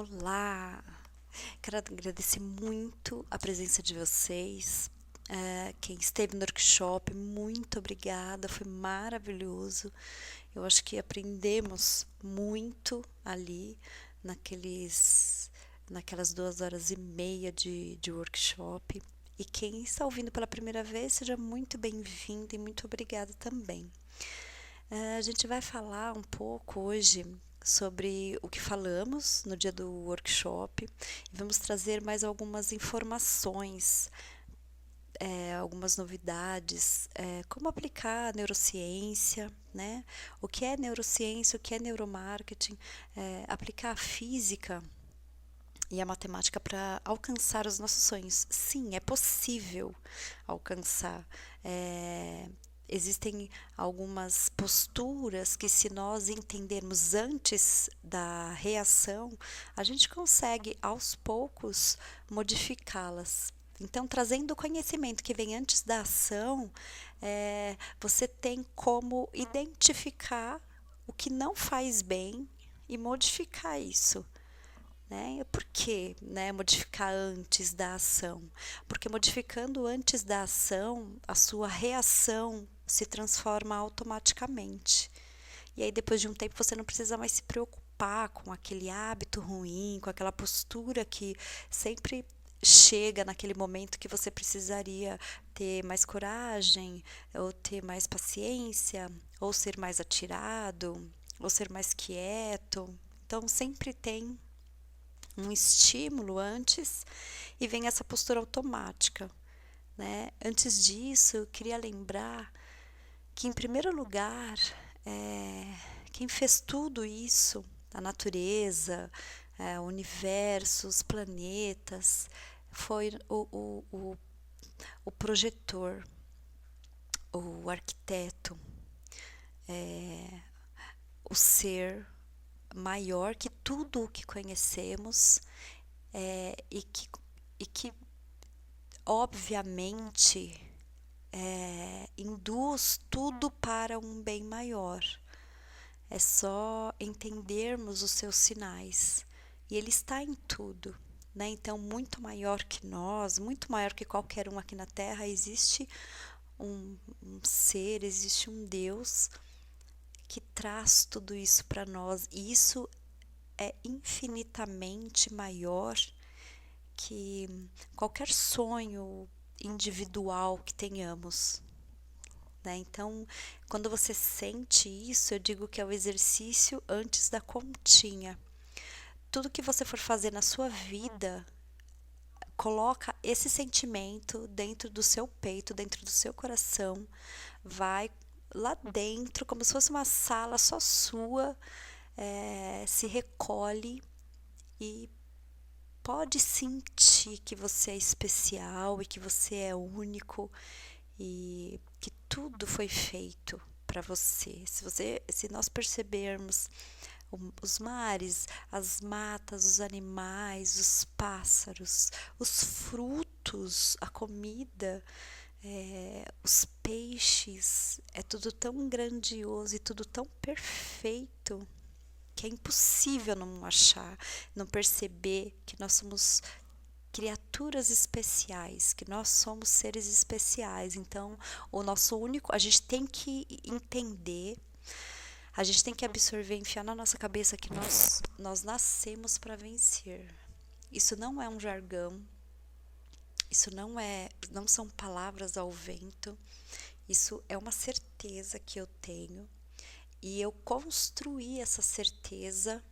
Olá! Quero agradecer muito a presença de vocês. Quem esteve no workshop, muito obrigada, foi maravilhoso. Eu acho que aprendemos muito ali naquelas 2 horas e meia de workshop. E quem está ouvindo pela primeira vez, seja muito bem-vindo e muito obrigada também. A gente vai falar um pouco hoje sobre o que falamos no dia do workshop e vamos trazer mais algumas informações, algumas novidades, como aplicar a neurociência, né? O que é neurociência, o que é neuromarketing, aplicar a física e a matemática para alcançar os nossos sonhos. Sim, é possível alcançar. Existem algumas posturas que, se nós entendermos antes da reação, a gente consegue aos poucos modificá-las. Então, trazendo o conhecimento que vem antes da ação, você tem como identificar o que não faz bem e modificar isso. Né? Por que, né, modificar antes da ação? Porque modificando antes da ação, a sua reação se transforma automaticamente. E aí, depois de um tempo, você não precisa mais se preocupar com aquele hábito ruim, com aquela postura que sempre chega naquele momento que você precisaria ter mais coragem, ou ter mais paciência, ou ser mais atirado, ou ser mais quieto. Então, sempre tem um estímulo antes e vem essa postura automática, né? Antes disso, eu queria lembrar que, em primeiro lugar, quem fez tudo isso, a natureza, o universo, os planetas, foi o projetor, o arquiteto, o ser maior que tudo o que conhecemos, e que obviamente induz tudo para um bem maior. É só entendermos os seus sinais. E ele está em tudo, né? Então, muito maior que nós, muito maior que qualquer um aqui na Terra, existe um ser, existe um Deus que traz tudo isso para nós. E isso é infinitamente maior que qualquer sonho individual que tenhamos, né? Então, quando você sente isso, eu digo que é o exercício antes da continha. Tudo que você for fazer na sua vida, coloca esse sentimento dentro do seu peito, dentro do seu coração, vai lá dentro, como se fosse uma sala só sua, se recolhe e pode sentir que você é especial e que você é único e que tudo foi feito para você. Se nós percebermos os mares, as matas, os animais, os pássaros, os frutos, a comida, os peixes, é tudo tão grandioso e tudo tão perfeito que é impossível não achar, não perceber que nós somos criaturas especiais, que nós somos seres especiais. Então, o nosso único, a gente tem que entender, a gente tem que absorver, enfiar na nossa cabeça que nós nascemos para vencer. Isso não é um jargão, isso não são palavras ao vento, isso é uma certeza que eu tenho e eu construí essa certeza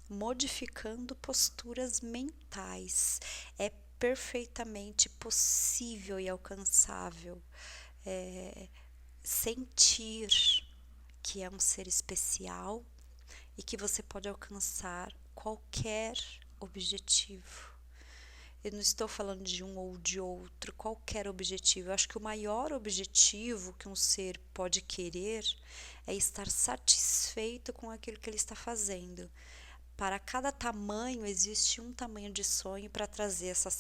modificando posturas mentais. É perfeitamente possível e alcançável sentir que é um ser especial e que você pode alcançar qualquer objetivo. Eu não estou falando de um ou de outro, qualquer objetivo. Eu acho que o maior objetivo que um ser pode querer é estar satisfeito com aquilo que ele está fazendo. Para cada tamanho, existe um tamanho de sonho para trazer essa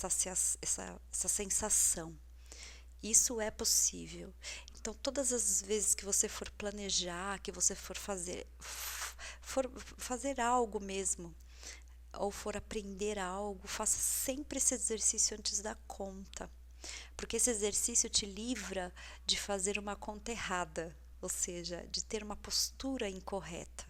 sensação. Isso é possível. Então, todas as vezes que você for planejar, que você for fazer algo mesmo, ou for aprender algo, faça sempre esse exercício antes da conta, porque esse exercício te livra de fazer uma conta errada, ou seja, de ter uma postura incorreta.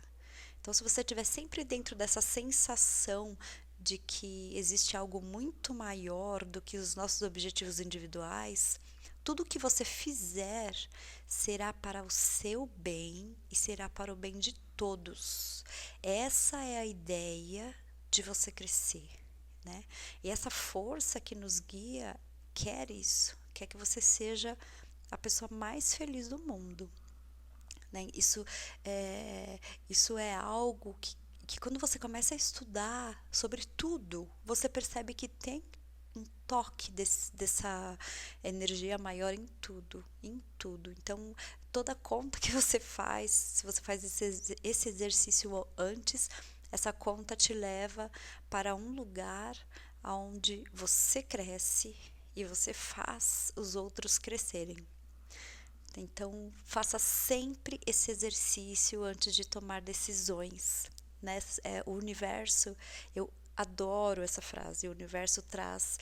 Então, se você estiver sempre dentro dessa sensação de que existe algo muito maior do que os nossos objetivos individuais, tudo que você fizer será para o seu bem e será para o bem de todos. Essa é a ideia de você crescer, né? E essa força que nos guia quer isso, quer que você seja a pessoa mais feliz do mundo, né? Isso é algo que quando você começa a estudar sobre tudo, você percebe que tem um toque dessa energia maior em tudo, em tudo. Então, toda conta que você faz, se você faz esse exercício antes, essa conta te leva para um lugar onde você cresce e você faz os outros crescerem. Então, faça sempre esse exercício antes de tomar decisões, né? O universo, eu adoro essa frase, o universo traz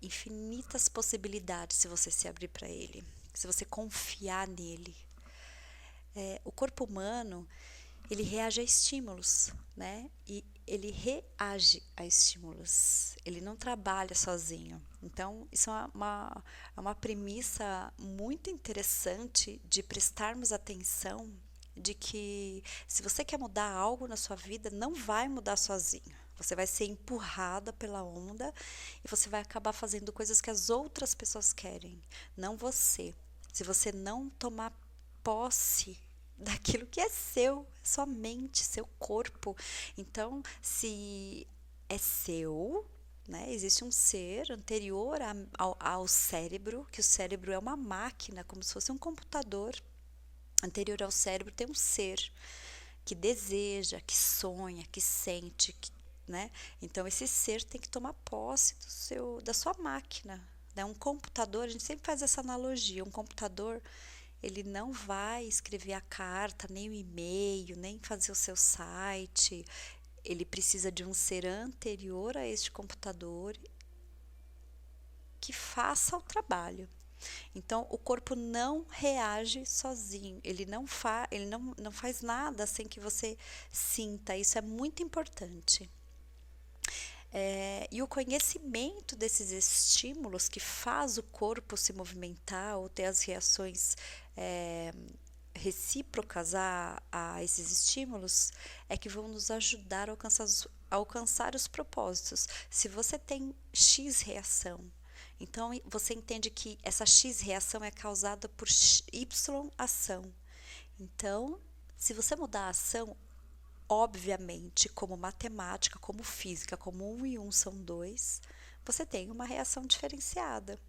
infinitas possibilidades se você se abrir para ele, se você confiar nele. O corpo humano, ele reage a estímulos, né? E ele reage a estímulos, ele não trabalha sozinho. Então, isso é uma premissa muito interessante de prestarmos atenção, de que se você quer mudar algo na sua vida, não vai mudar sozinho. Você vai ser empurrada pela onda e você vai acabar fazendo coisas que as outras pessoas querem, não você. Se você não tomar posse daquilo que é seu, sua mente, seu corpo. Então, se é seu, né, existe um ser anterior ao cérebro, que o cérebro é uma máquina, como se fosse um computador. Anterior ao cérebro tem um ser que deseja, que sonha, que sente, né? Então, esse ser tem que tomar posse da sua máquina. Né? Um computador, a gente sempre faz essa analogia, um computador, ele não vai escrever a carta, nem o e-mail, nem fazer o seu site. Ele precisa de um ser anterior a este computador que faça o trabalho. Então, o corpo não reage sozinho, ele não faz nada sem que você sinta, isso é muito importante. E o conhecimento desses estímulos que faz o corpo se movimentar ou ter as reações recíprocas a esses estímulos é que vão nos ajudar a alcançar os propósitos. Se você tem X reação, então você entende que essa X reação é causada por Y ação. Então, se você mudar a ação, obviamente, como matemática, como física, como 1 e 1 são 2, você tem uma reação diferenciada.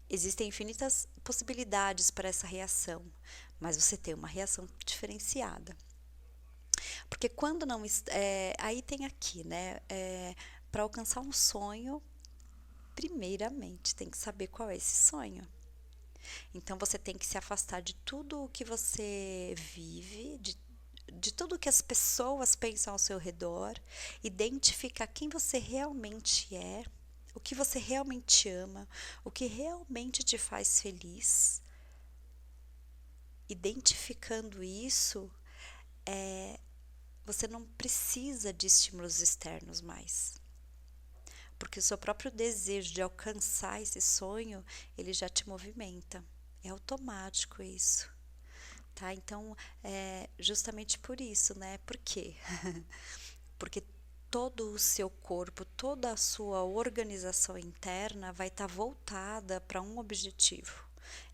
Existem infinitas possibilidades para essa reação, mas você tem uma reação diferenciada. Porque quando não... aí tem aqui, né? Para alcançar um sonho, primeiramente, tem que saber qual é esse sonho. Então, você tem que se afastar de tudo o que você vive, de tudo que as pessoas pensam ao seu redor, identificar quem você realmente é, o que você realmente ama, o que realmente te faz feliz. Identificando isso, você não precisa de estímulos externos mais. Porque o seu próprio desejo de alcançar esse sonho, ele já te movimenta. É automático isso. Tá? Então, justamente por isso, né? Por quê? Porque todo o seu corpo, toda a sua organização interna vai estar voltada para um objetivo.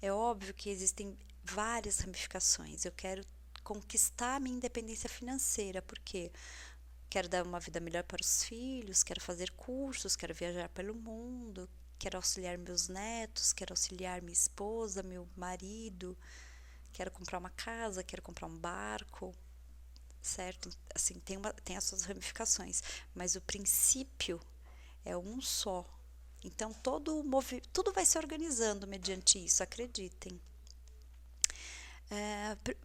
É óbvio que existem várias ramificações. Eu quero conquistar a minha independência financeira, porque quero dar uma vida melhor para os filhos, quero fazer cursos, quero viajar pelo mundo, quero auxiliar meus netos, quero auxiliar minha esposa, meu marido, quero comprar uma casa, quero comprar um barco, certo? Assim, tem as suas ramificações, mas o princípio é um só. Então, tudo vai se organizando mediante isso, acreditem.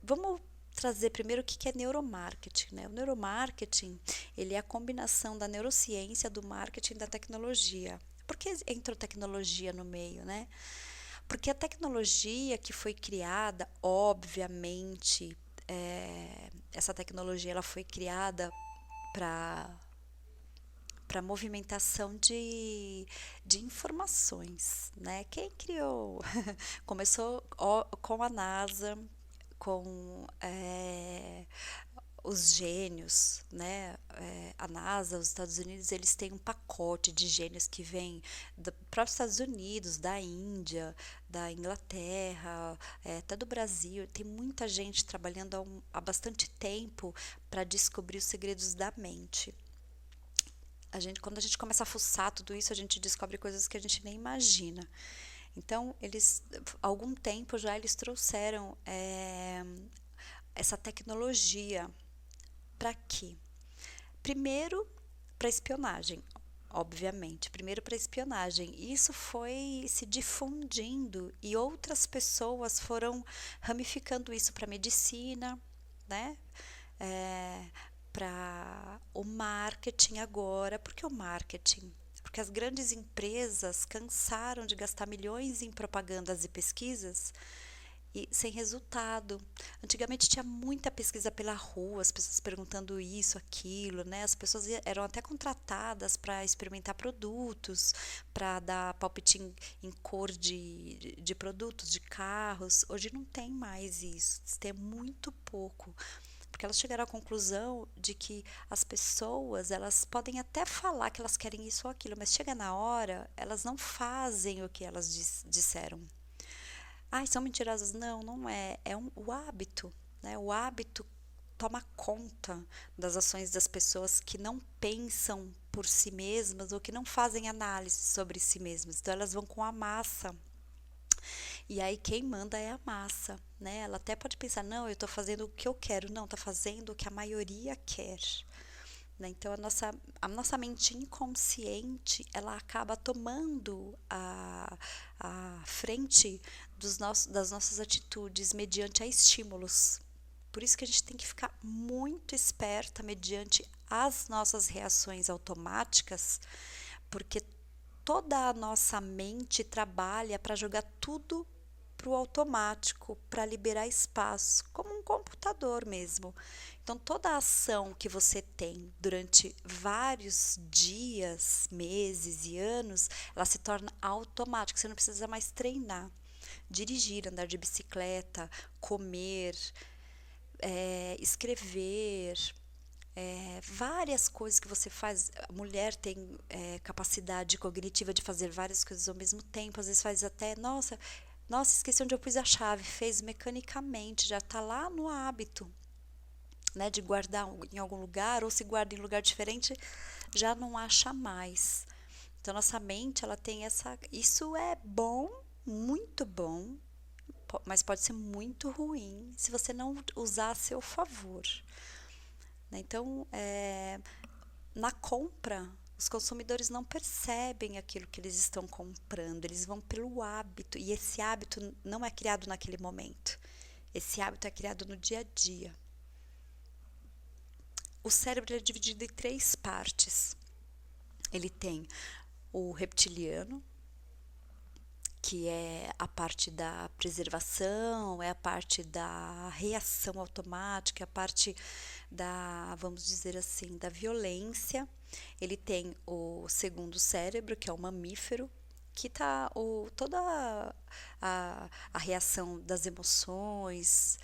Vamos trazer primeiro o que é neuromarketing, né? O neuromarketing, ele é a combinação da neurociência, do marketing e da tecnologia. Por que entrou tecnologia no meio, né? Porque a tecnologia que foi criada, obviamente, essa tecnologia ela foi criada para movimentação de informações, né? Quem criou? Começou com a NASA, com os gênios, né? A NASA, os Estados Unidos, eles têm um pacote de gênios que vem do próprio Estados Unidos, da Índia, da Inglaterra, até do Brasil. Tem muita gente trabalhando há bastante tempo para descobrir os segredos da mente. Quando a gente começa a fuçar tudo isso, a gente descobre coisas que a gente nem imagina. Então, há algum tempo já eles trouxeram essa tecnologia para quê? Primeiro, para espionagem, obviamente. Primeiro, para espionagem. Isso foi se difundindo e outras pessoas foram ramificando isso para medicina, né? Para o marketing agora. Por que o marketing? Porque as grandes empresas cansaram de gastar milhões em propagandas e pesquisas e sem resultado. Antigamente tinha muita pesquisa pela rua, as pessoas perguntando isso, aquilo, né? As pessoas eram até contratadas para experimentar produtos, para dar palpite em cor de produtos, de carros. Hoje não tem mais isso, tem muito pouco. Porque elas chegaram à conclusão de que as pessoas, elas podem até falar que elas querem isso ou aquilo, mas chega na hora, elas não fazem o que elas disseram. São mentirosas? Não, não é. O hábito, né? O hábito toma conta das ações das pessoas que não pensam por si mesmas ou que não fazem análise sobre si mesmas. Então, elas vão com a massa. E aí, quem manda é a massa, né? Ela até pode pensar, não, eu estou fazendo o que eu quero. Não, está fazendo o que a maioria quer. Né? Então, a nossa mente inconsciente, ela acaba tomando a frente das nossas atitudes mediante a estímulos. Por isso que a gente tem que ficar muito esperta mediante as nossas reações automáticas, porque toda a nossa mente trabalha para jogar tudo para o automático, para liberar espaço, como um computador mesmo. Então, toda a ação que você tem durante vários dias, meses e anos, ela se torna automática, você não precisa mais treinar. Dirigir, andar de bicicleta, comer, escrever, várias coisas que você faz. A mulher tem capacidade cognitiva de fazer várias coisas ao mesmo tempo, às vezes faz até, nossa, esqueci onde eu pus a chave, fez mecanicamente, já está lá no hábito, né, de guardar em algum lugar, ou se guarda em lugar diferente, já não acha mais. Então, nossa mente, ela tem isso é bom, muito bom, mas pode ser muito ruim se você não usar a seu favor. Então, na compra, os consumidores não percebem aquilo que eles estão comprando, eles vão pelo hábito, e esse hábito não é criado naquele momento, esse hábito é criado no dia a dia. O cérebro é dividido em 3 partes. Ele tem o reptiliano, que é a parte da preservação, é a parte da reação automática, é a parte vamos dizer assim, da violência. Ele tem o segundo cérebro, que é o mamífero, que está toda a reação das emoções,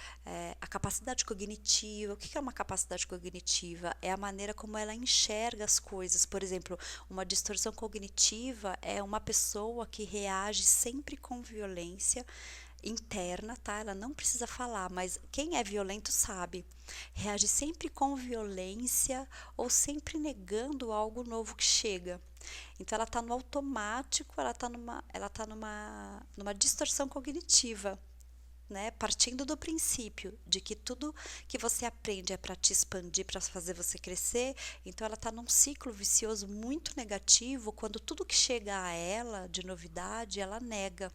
a capacidade cognitiva. O que é uma capacidade cognitiva? É a maneira como ela enxerga as coisas. Por exemplo, uma distorção cognitiva é uma pessoa que reage sempre com violência interna, tá? Ela não precisa falar, mas quem é violento sabe. Reage sempre com violência ou sempre negando algo novo que chega. Então ela está no automático, ela está numa distorção cognitiva, né? Partindo do princípio de que tudo que você aprende é para te expandir, para fazer você crescer. Então ela está num ciclo vicioso muito negativo, quando tudo que chega a ela de novidade, ela nega,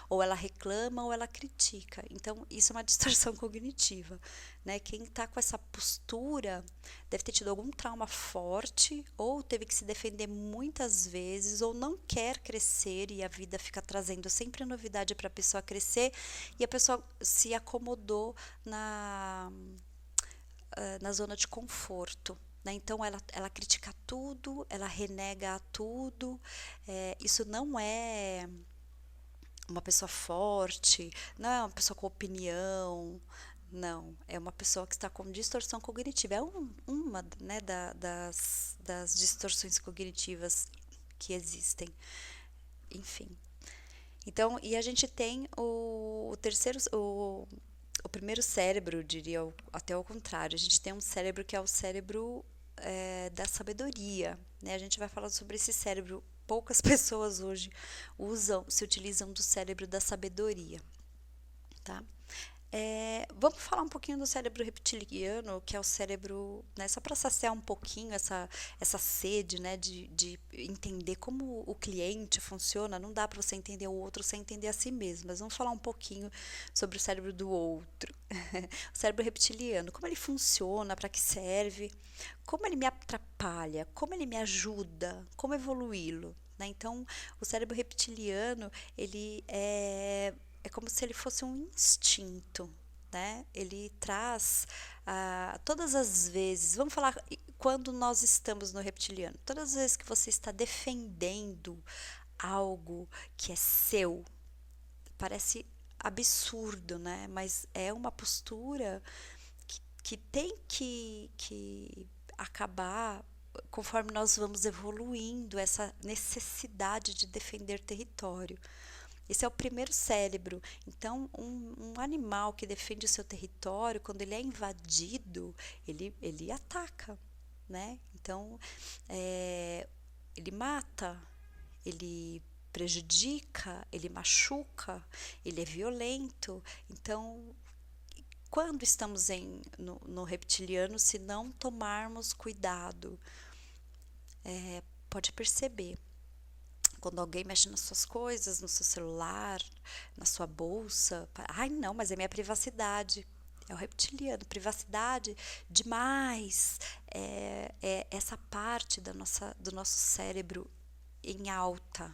ou ela reclama, ou ela critica. Então isso é uma distorção cognitiva, né? Quem está com essa postura deve ter tido algum trauma forte, ou teve que se defender muitas vezes, ou não quer crescer e a vida fica trazendo sempre novidade para a pessoa crescer e a pessoa se acomodou na zona de conforto. Né? Então ela critica tudo, ela renega tudo. Isso não é uma pessoa forte, não é uma pessoa com opinião, não, é uma pessoa que está com distorção cognitiva. É uma, né, das distorções cognitivas que existem. Enfim. Então, e a gente tem o terceiro, o primeiro cérebro, diria até ao contrário. A gente tem um cérebro que é o cérebro da sabedoria. Né? A gente vai falar sobre esse cérebro. Poucas pessoas hoje se utilizam do cérebro da sabedoria. Tá? Vamos falar um pouquinho do cérebro reptiliano, que é o cérebro, né, só para saciar um pouquinho essa sede, né, de entender como o cliente funciona. Não dá para você entender o outro sem entender a si mesmo, mas vamos falar um pouquinho sobre o cérebro do outro. O cérebro reptiliano, como ele funciona, para que serve, como ele me atrapalha, como ele me ajuda, como evoluí-lo. Né? Então, o cérebro reptiliano, ele é como se ele fosse um instinto, né? Ele traz todas as vezes, vamos falar quando nós estamos no reptiliano, todas as vezes que você está defendendo algo que é seu, parece absurdo, né? Mas é uma postura que tem que acabar conforme nós vamos evoluindo, essa necessidade de defender território. Esse é o primeiro cérebro. Então, um animal que defende o seu território, quando ele é invadido, ele ataca, né? Então, ele mata, ele prejudica, ele machuca, ele é violento. Então, quando estamos no reptiliano, se não tomarmos cuidado, pode perceber. Quando alguém mexe nas suas coisas, no seu celular, na sua bolsa, ai não, mas é minha privacidade. É o reptiliano, privacidade demais. É essa parte do nosso cérebro em alta,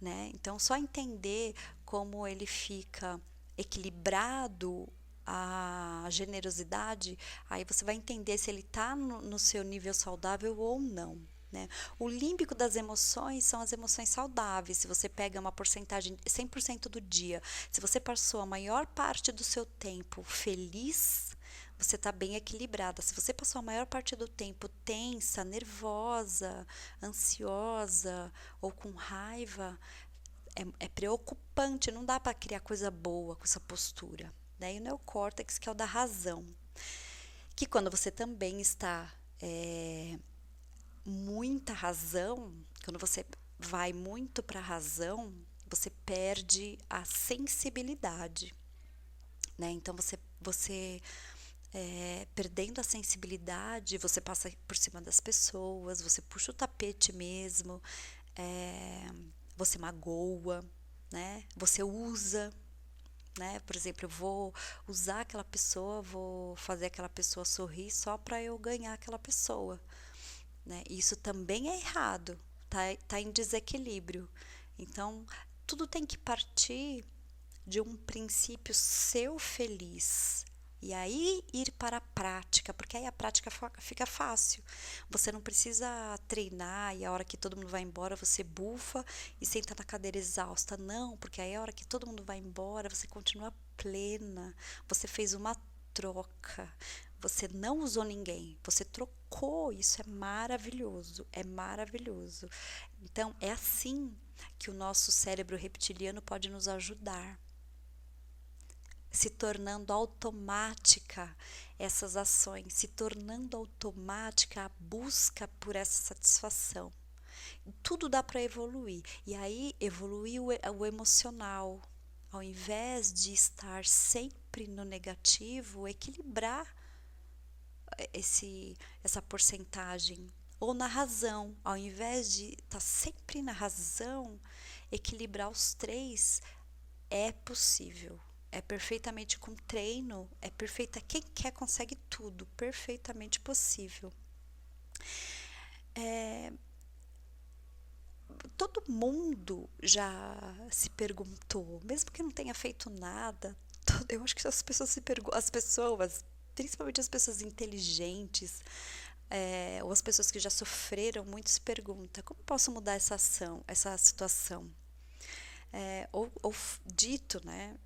né? Então, só entender como ele fica equilibrado, a generosidade, aí você vai entender se ele está no seu nível saudável ou não. Né? O límbico das emoções são as emoções saudáveis. Se você pega uma porcentagem 100% do dia, se você passou a maior parte do seu tempo feliz, você está bem equilibrada. Se você passou a maior parte do tempo tensa, nervosa, ansiosa ou com raiva, é preocupante. Não dá para criar coisa boa com essa postura. Né? E o neocórtex, que é o da razão, que quando você também está muita razão, quando você vai muito para a razão, você perde a sensibilidade, né? Então você perdendo a sensibilidade, você passa por cima das pessoas, você puxa o tapete mesmo, você magoa, né? Você usa, né? Por exemplo, eu vou usar aquela pessoa, vou fazer aquela pessoa sorrir só para eu ganhar aquela pessoa. Né? Isso também é errado, tá em desequilíbrio. Então, tudo tem que partir de um princípio seu feliz. E aí ir para a prática, porque aí a prática fica fácil. Você não precisa treinar e a hora que todo mundo vai embora você bufa e senta na cadeira exausta. Não, porque aí a hora que todo mundo vai embora você continua plena. Você fez uma troca. Você não usou ninguém, você trocou. Isso é maravilhoso, é maravilhoso. Então, é assim que o nosso cérebro reptiliano pode nos ajudar, se tornando automática essas ações, se tornando automática a busca por essa satisfação. Tudo dá para evoluir. E aí, evoluir o emocional. Ao invés de estar sempre no negativo, equilibrar essa porcentagem. Ou na razão, ao invés de estar sempre na razão, equilibrar os três é possível. é perfeitamente com treino, é perfeita. Quem quer consegue tudo, perfeitamente possível. É, todo mundo já se perguntou, mesmo que não tenha feito nada, eu acho que as pessoas se perguntam, as pessoas, principalmente as pessoas inteligentes, ou as pessoas que já sofreram muito, se perguntam, como posso mudar essa ação, essa situação? Ou dito, né?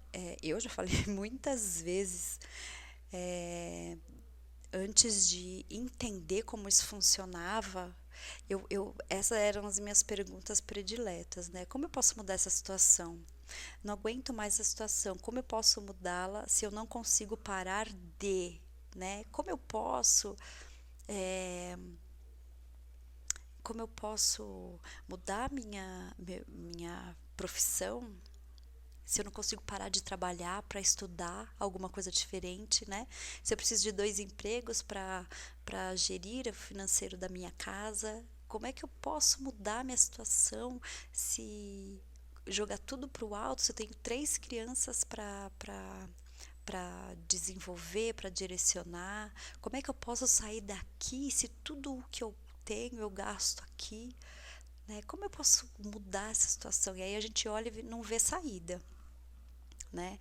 Eu já falei muitas vezes, é, antes de entender como isso funcionava, essas eram as minhas perguntas prediletas, né? Como eu posso mudar essa situação? Não aguento mais essa situação. Como eu posso mudá-la se eu não consigo parar de, né? É, como eu posso mudar minha profissão se eu não consigo parar de trabalhar para estudar alguma coisa diferente, né? Se eu preciso de 2 empregos para gerir o financeiro da minha casa, como é que eu posso mudar minha situação se jogar tudo para o alto, se eu tenho 3 crianças para desenvolver, para direcionar? Como é que eu posso sair daqui se tudo o que eu tenho eu gasto aqui? Né? Como eu posso mudar essa situação? E aí a gente olha e não vê saída, né?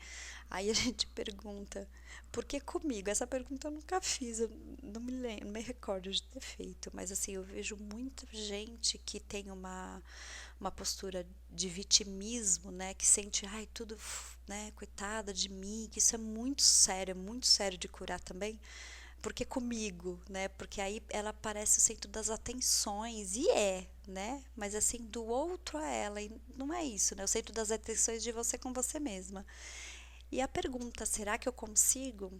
Aí a gente pergunta, por que comigo? Essa pergunta eu nunca fiz, eu não me lembro, não me recordo de ter feito, mas assim, eu vejo muita gente que tem uma postura de vitimismo, né? Que sente, ai, tudo, né? Coitada de mim, que isso é muito sério de curar também. Porque comigo, né? Porque aí ela parece o centro das atenções, e né? Mas assim, do outro a ela, e não é isso, né? O centro das atenções de você com você mesma. E a pergunta, será que eu consigo?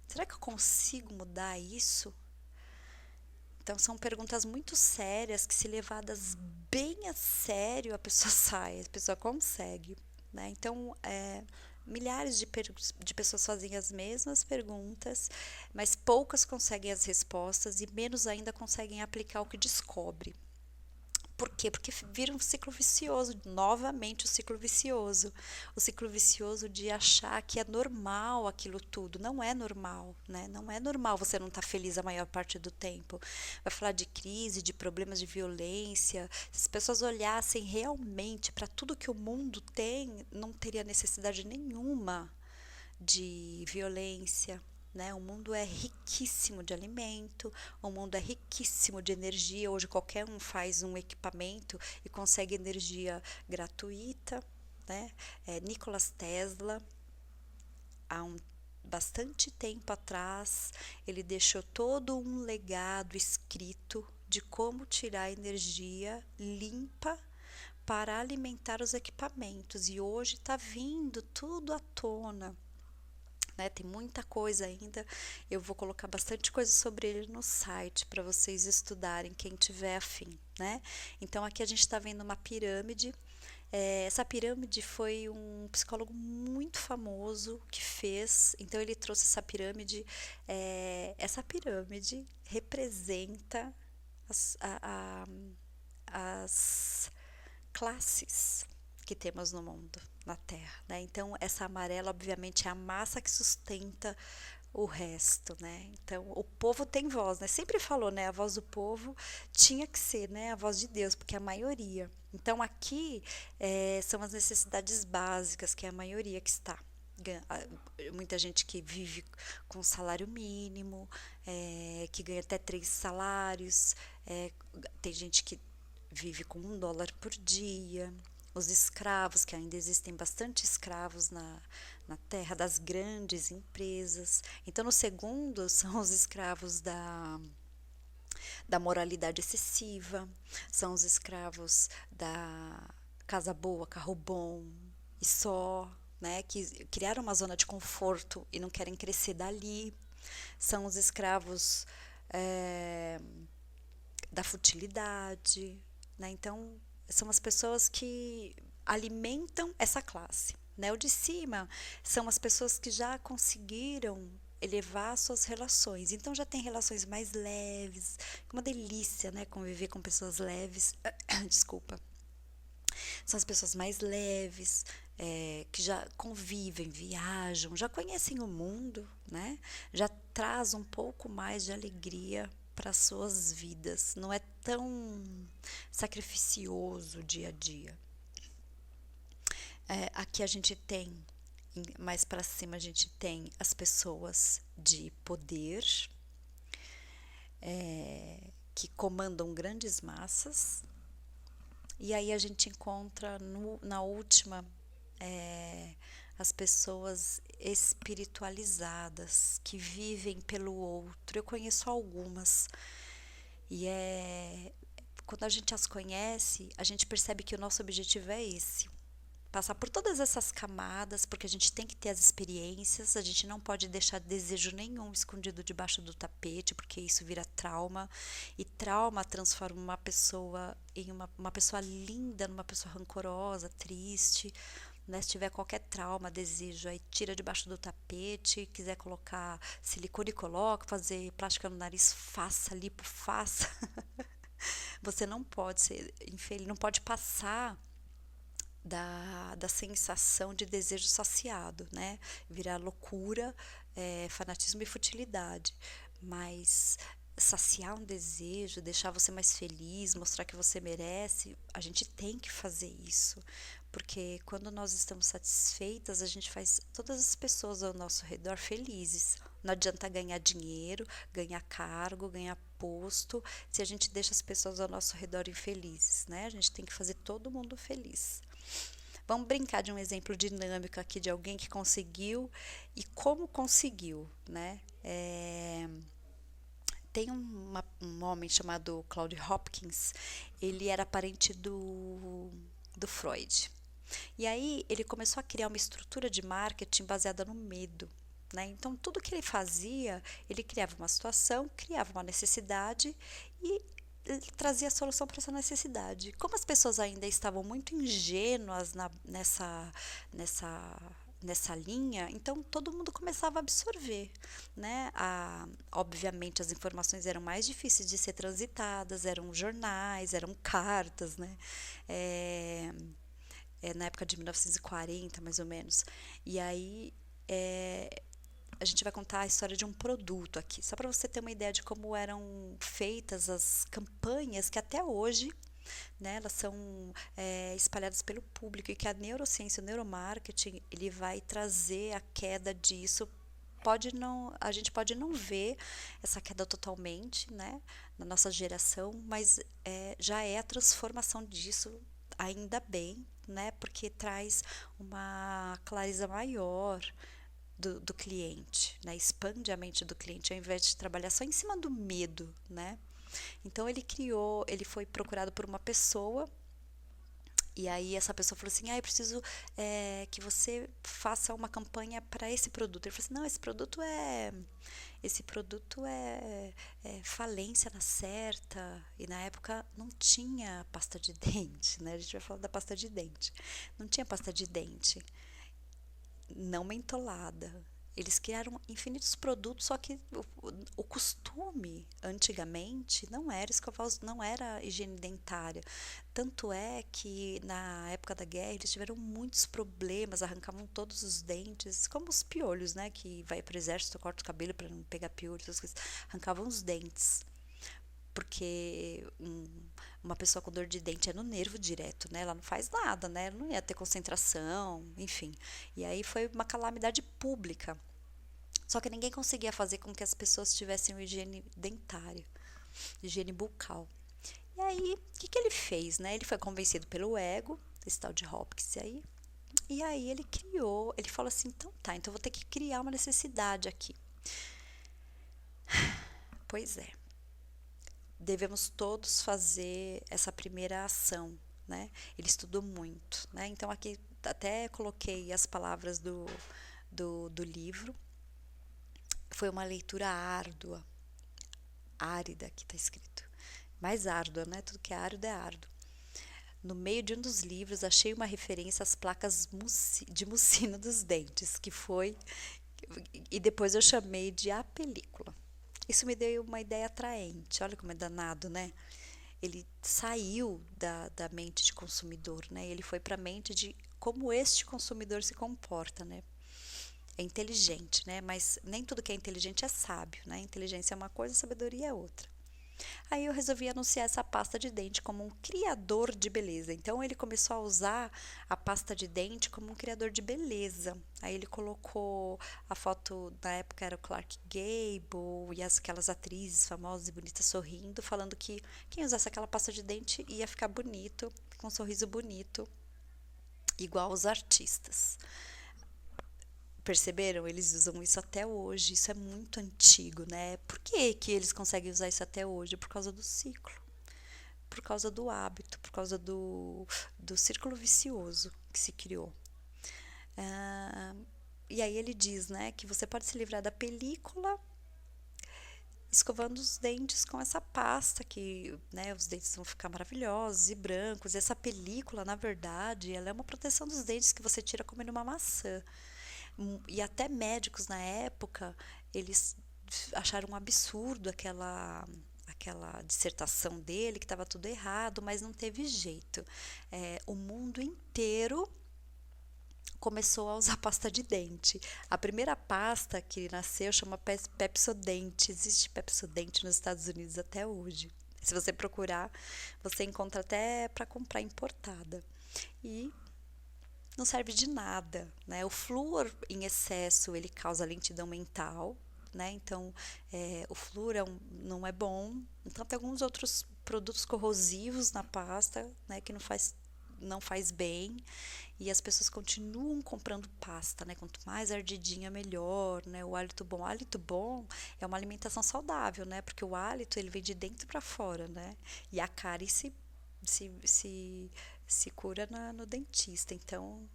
Será que eu consigo mudar isso? Então são perguntas muito sérias que, se levadas bem a sério, a pessoa sai, a pessoa consegue, né? Então, milhares de pessoas fazem as mesmas perguntas, mas poucas conseguem as respostas e menos ainda conseguem aplicar o que descobre. Por quê? Porque vira um ciclo vicioso, novamente o ciclo vicioso. O ciclo vicioso de achar que é normal aquilo tudo. Não é normal, né? Não é normal você não estar feliz a maior parte do tempo. Vai falar de crise, de problemas de violência. Se as pessoas olhassem realmente para tudo que o mundo tem, não teria necessidade nenhuma de violência, né? O mundo é riquíssimo de alimento, o mundo é riquíssimo de energia. Hoje qualquer um faz um equipamento e consegue energia gratuita, né? Nikola Tesla, há bastante tempo atrás, ele deixou todo um legado escrito de como tirar energia limpa para alimentar os equipamentos, e hoje está vindo tudo à tona, né? Tem muita coisa ainda. Eu vou colocar bastante coisa sobre ele no site para vocês estudarem, quem tiver afim, né? Então aqui a gente está vendo uma pirâmide. Essa pirâmide foi um psicólogo muito famoso que fez. Então ele trouxe essa pirâmide. Essa pirâmide representa as classes que temos no mundo, na Terra, né? Então essa amarela, obviamente, é a massa que sustenta o resto, né? Então o povo tem voz, né? Sempre falou, né? A voz do povo tinha que ser, né? A voz de Deus, porque é a maioria. Então aqui são as necessidades básicas, que é a maioria que está. Muita gente que vive com salário mínimo, que ganha até 3 salários, tem gente que vive com US$ 1 por dia. Os escravos, que ainda existem bastante escravos na terra das grandes empresas. Então, no segundo, são os escravos da moralidade excessiva, são os escravos da casa boa, carro bom e só, né, que criaram uma zona de conforto e não querem crescer dali. São os escravos da futilidade, né? Então, são as pessoas que alimentam essa classe, né? O de cima são as pessoas que já conseguiram elevar suas relações, então já tem relações mais leves, uma delícia, né? Conviver com pessoas leves, desculpa. São as pessoas mais leves, que já convivem, viajam, já conhecem o mundo, né? Já traz um pouco mais de alegria para as suas vidas. Não é tão sacrificioso o dia a dia. Aqui a gente tem, mais para cima a gente tem as pessoas de poder, que comandam grandes massas. E aí a gente encontra na última as pessoas espiritualizadas que vivem pelo outro. Eu conheço algumas e quando a gente as conhece, a gente percebe que o nosso objetivo é esse. Passar por todas essas camadas, porque a gente tem que ter as experiências, a gente não pode deixar desejo nenhum escondido debaixo do tapete, porque isso vira trauma, e trauma transforma uma pessoa em uma pessoa linda, numa pessoa rancorosa, triste, né? Se tiver qualquer trauma, desejo, aí tira debaixo do tapete, quiser colocar silicone, coloca, fazer plástica no nariz, faça, lipo, faça. Você não pode ser infeliz, não pode passar da sensação de desejo saciado, né? Virar loucura, fanatismo e futilidade. Mas saciar um desejo, deixar você mais feliz, mostrar que você merece, a gente tem que fazer isso. Porque quando nós estamos satisfeitas, a gente faz todas as pessoas ao nosso redor felizes. Não adianta ganhar dinheiro, ganhar cargo, ganhar posto, se a gente deixa as pessoas ao nosso redor infelizes, né? A gente tem que fazer todo mundo feliz. Vamos brincar de um exemplo dinâmico aqui de alguém que conseguiu e como conseguiu, né? Tem um homem chamado Claude Hopkins, ele era parente do Freud. E aí ele começou a criar uma estrutura de marketing baseada no medo. Né? Então, tudo que ele fazia, ele criava uma situação, criava uma necessidade e ele trazia a solução para essa necessidade. Como as pessoas ainda estavam muito ingênuas nessa linha, então todo mundo começava a absorver, né? Obviamente as informações eram mais difíceis de ser transitadas, eram jornais, eram cartas, né? Na época de 1940, mais ou menos. E aí a gente vai contar a história de um produto aqui, só para você ter uma ideia de como eram feitas as campanhas que até hoje, né, elas são espalhadas pelo público, e que a neurociência, o neuromarketing, ele vai trazer a queda disso. A gente pode não ver essa queda totalmente, né, na nossa geração, mas já é a transformação disso, ainda bem, né, porque traz uma clareza maior do cliente, né? Expande a mente do cliente ao invés de trabalhar só em cima do medo, né? Então ele foi procurado por uma pessoa, e aí essa pessoa falou assim: eu preciso que você faça uma campanha para esse produto. Ele falou assim: não, esse produto é falência na certa. E na época não tinha pasta de dente, né? A gente vai falar da pasta de dente. Não tinha pasta de dente não mentolada. Eles criaram infinitos produtos, só que o costume antigamente não era escovar não era higiene dentária. Tanto é que na época da guerra eles tiveram muitos problemas, arrancavam todos os dentes, como os piolhos, né? Que vai para o exército, corta o cabelo para não pegar piolhos, essas coisas. Arrancavam os dentes. Porque uma pessoa com dor de dente é no nervo direto, né? Ela não faz nada, né? Ela não ia ter concentração, enfim. E aí foi uma calamidade pública. Só que ninguém conseguia fazer com que as pessoas tivessem higiene dentária, higiene bucal. E aí, o que ele fez, né? Ele foi convencido pelo ego, esse tal de Hopkins aí. E aí ele falou assim, então tá, então eu vou ter que criar uma necessidade aqui. Pois é. Devemos todos fazer essa primeira ação, né? Ele estudou muito, né? Então aqui até coloquei as palavras do livro. Foi uma leitura árdua, árida, aqui está escrito. Mais árdua, né? Tudo que é árduo. No meio de um dos livros, achei uma referência às placas de mucina dos dentes, que foi... E depois eu chamei de A Película. Isso me deu uma ideia atraente. Olha como é danado, né? ele saiu da mente de consumidor, né? Ele foi para a mente de como este consumidor se comporta, né? É inteligente, né? Mas nem tudo que é inteligente é sábio, né? Inteligência é uma coisa, sabedoria é outra. Aí eu resolvi anunciar essa pasta de dente como um criador de beleza. Então ele começou a usar a pasta de dente como um criador de beleza. Aí ele colocou a foto, na época era o Clark Gable e aquelas atrizes famosas e bonitas sorrindo, falando que quem usasse aquela pasta de dente ia ficar bonito, com um sorriso bonito, igual os artistas. Perceberam? Eles usam isso até hoje. Isso é muito antigo, né? Por que que eles conseguem usar isso até hoje? Por causa do ciclo, por causa do hábito, por causa do círculo vicioso que se criou. Ah, e aí ele diz, né, que você pode se livrar da película escovando os dentes com essa pasta que, né, os dentes vão ficar maravilhosos e brancos. E essa película, na verdade, ela é uma proteção dos dentes que você tira comendo uma maçã. E até médicos na época, eles acharam um absurdo aquela dissertação dele, que estava tudo errado, mas não teve jeito. O mundo inteiro começou a usar pasta de dente. A primeira pasta que nasceu chama Pepsodent. Existe Pepsodent nos Estados Unidos até hoje. Se você procurar, você encontra até para comprar importada. E não serve de nada, né? O flúor em excesso, ele causa lentidão mental, né? Então, o flúor não é bom. Então, tem alguns outros produtos corrosivos na pasta, né? Que não faz bem. E as pessoas continuam comprando pasta, né? Quanto mais ardidinha, melhor, né? O hálito bom. O hálito bom é uma alimentação saudável, né? Porque o hálito, ele vem de dentro para fora, né? E a cárie se, se, se cura no dentista. Então,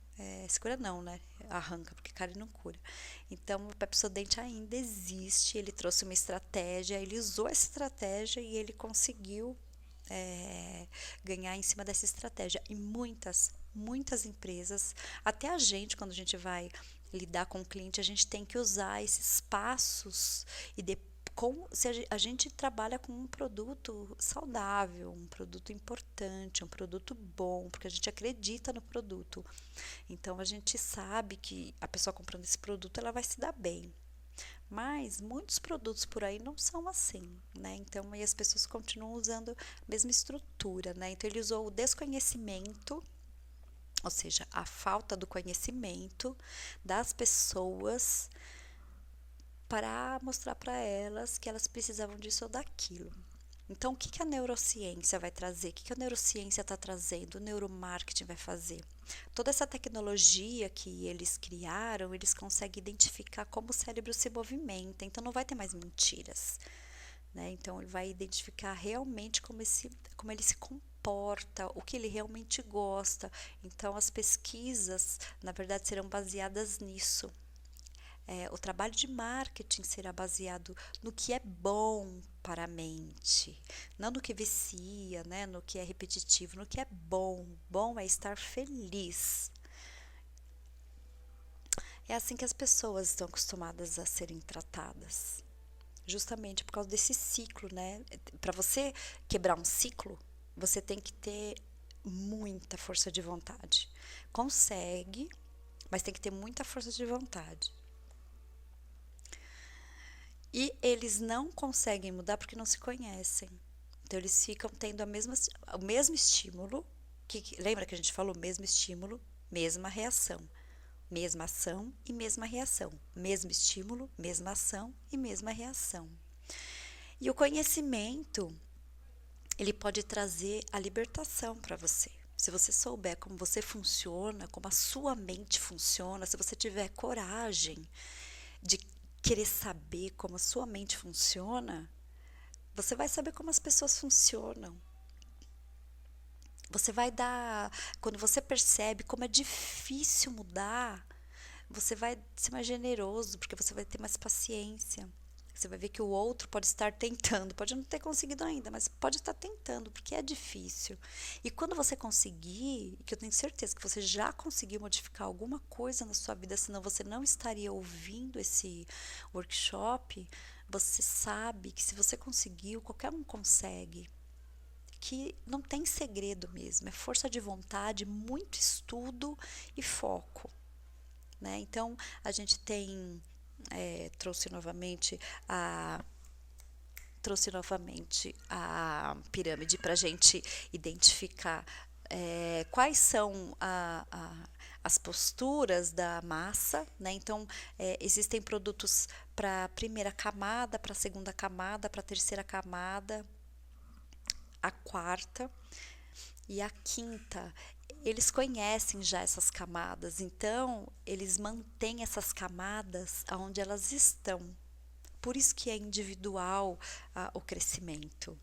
se cura não, né? Arranca, porque cárie não cura. Então, o Pepsodent ainda existe. Ele trouxe uma estratégia, ele usou essa estratégia e ele conseguiu ganhar em cima dessa estratégia. E muitas empresas, até a gente, quando a gente vai lidar com o cliente, a gente tem que usar esses passos e se a gente trabalha com um produto saudável, um produto importante, um produto bom, porque a gente acredita no produto. Então a gente sabe que a pessoa comprando esse produto, ela vai se dar bem. Mas muitos produtos por aí não são assim, né? Então aí as pessoas continuam usando a mesma estrutura, né? Então ele usou o desconhecimento, ou seja, a falta do conhecimento das pessoas para mostrar para elas que elas precisavam disso ou daquilo. Então, o que que a neurociência vai trazer? O que que a neurociência está trazendo? O neuromarketing vai fazer? Toda essa tecnologia que eles criaram, eles conseguem identificar como o cérebro se movimenta. Então, não vai ter mais mentiras, né? Então, ele vai identificar realmente como ele se comporta, o que ele realmente gosta. Então, as pesquisas, na verdade, serão baseadas nisso. O trabalho de marketing será baseado no que é bom para a mente, não no que vicia, né? No que é repetitivo, no que é bom. Bom é estar feliz. É assim que as pessoas estão acostumadas a serem tratadas, justamente por causa desse ciclo, né? Para você quebrar um ciclo, você tem que ter muita força de vontade. Consegue, mas tem que ter muita força de vontade. E eles não conseguem mudar porque não se conhecem. Então, eles ficam tendo o mesmo estímulo. Lembra que a gente falou mesmo estímulo, mesma reação. Mesma ação e mesma reação. Mesmo estímulo, mesma ação e mesma reação. E o conhecimento, ele pode trazer a libertação para você. Se você souber como você funciona, como a sua mente funciona, se você tiver coragem de querer saber como a sua mente funciona, você vai saber como as pessoas funcionam. Você vai dar, quando você percebe como é difícil mudar, você vai ser mais generoso, porque você vai ter mais paciência. Você vai ver que o outro pode estar tentando, pode não ter conseguido ainda, mas pode estar tentando, porque é difícil. E quando você conseguir, que eu tenho certeza que você já conseguiu modificar alguma coisa na sua vida, senão você não estaria ouvindo esse workshop, você sabe que se você conseguiu, qualquer um consegue. que não tem segredo mesmo, é força de vontade, muito estudo e foco, né? Então, a gente tem, trouxe novamente a pirâmide para a gente identificar quais são as posturas da massa, né? Então, existem produtos para a primeira camada, para a segunda camada, para a terceira camada, a quarta e a quinta. Eles conhecem já essas camadas, então eles mantêm essas camadas onde elas estão. Por isso que é individual o crescimento.